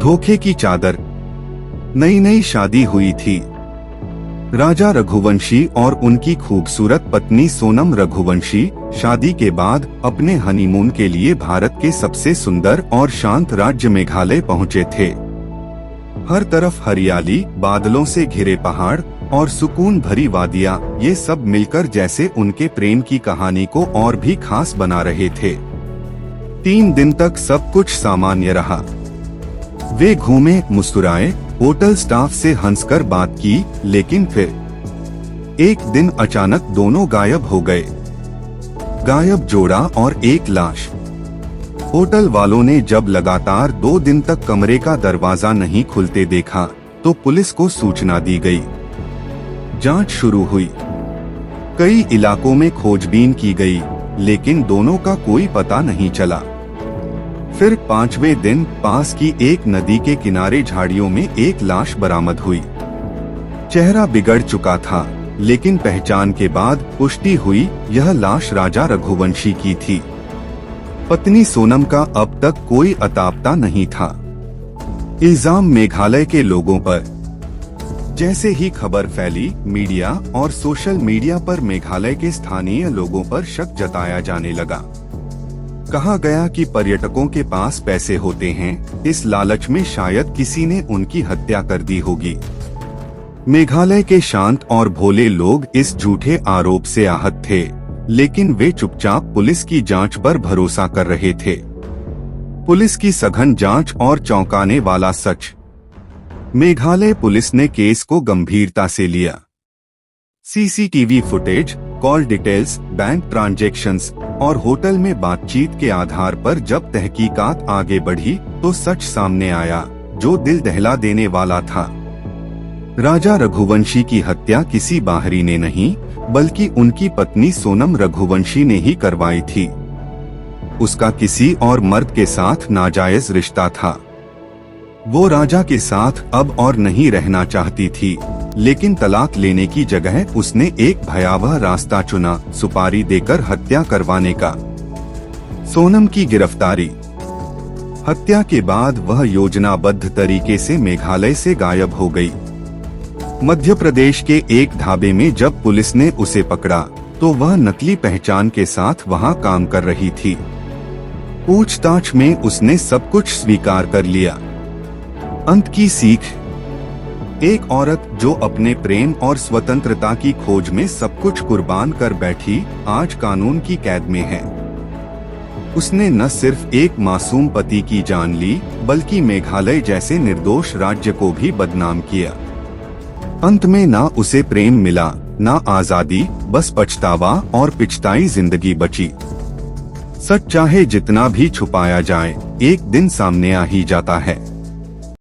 धोखे की चादर। नई नई शादी हुई थी। राजा रघुवंशी और उनकी खूबसूरत पत्नी सोनम रघुवंशी शादी के बाद अपने हनीमून के लिए भारत के सबसे सुंदर और शांत राज्य मेघालय पहुंचे थे। हर तरफ हरियाली, बादलों से घिरे पहाड़ और सुकून भरी वादियां, ये सब मिलकर जैसे उनके प्रेम की कहानी को और भी खास बना रहे थे। 3 दिन तक सब कुछ सामान्य रहा। वे घूमे, मुस्कुराए, होटल स्टाफ से हंसकर बात की, लेकिन फिर एक दिन अचानक दोनों गायब हो गए। गायब जोड़ा और एक लाश। होटल वालों ने जब लगातार 2 दिन तक कमरे का दरवाजा नहीं खुलते देखा, तो पुलिस को सूचना दी गई। जांच शुरू हुई। कई इलाकों में खोजबीन की गई, लेकिन दोनों का कोई पता नहीं चला। फिर 5वें दिन पास की एक नदी के किनारे झाड़ियों में एक लाश बरामद हुई। चेहरा बिगड़ चुका था, लेकिन पहचान के बाद पुष्टि हुई यह लाश राजा रघुवंशी की थी। पत्नी सोनम का अब तक कोई अता पता नहीं था। इल्जाम मेघालय के लोगों पर। जैसे ही खबर फैली, मीडिया और सोशल मीडिया पर मेघालय के स्थानीय लोगों पर शक जताया जाने लगा। कहा गया कि पर्यटकों के पास पैसे होते हैं, इस लालच में शायद किसी ने उनकी हत्या कर दी होगी। मेघालय के शांत और भोले लोग इस झूठे आरोप से आहत थे, लेकिन वे चुपचाप पुलिस की जांच पर भरोसा कर रहे थे। पुलिस की सघन जांच और चौंकाने वाला सच। मेघालय पुलिस ने केस को गंभीरता से लिया। CCTV footage, call details, bank transactions और होटल में बातचीत के आधार पर जब तहकीकात आगे बढ़ी, तो सच सामने आया, जो दिल दहला देने वाला था। राजा रघुवंशी की हत्या किसी बाहरी ने नहीं, बल्कि उनकी पत्नी सोनम रघुवंशी ने ही करवाई थी। उसका किसी और मर्द के साथ नाजायज रिश्ता था। वो राजा के साथ अब और नहीं रहना चाहती थी, लेकिन तलाक लेने की जगह उसने एक भयावह रास्ता चुना, सुपारी देकर हत्या करवाने का। सोनम की गिरफ्तारी। हत्या के बाद वह योजनाबद्ध तरीके से मेघालय से गायब हो गई। मध्य प्रदेश के एक ढाबे में जब पुलिस ने उसे पकड़ा, तो वह नकली पहचान के साथ वहां काम कर रही थी। पूछताछ में उसने सब कुछ स्वीकार कर लिया। अंत की सीख। एक औरत जो अपने प्रेम और स्वतंत्रता की खोज में सब कुछ कुर्बान कर बैठी, आज कानून की कैद में है। उसने न सिर्फ एक मासूम पति की जान ली, बल्कि मेघालय जैसे निर्दोष राज्य को भी बदनाम किया। अंत में ना उसे प्रेम मिला, ना आजादी, बस पछतावा और पिछताई जिंदगी बची। सच चाहे जितना भी छुपाया जाए, एक दिन सामने आ ही जाता है।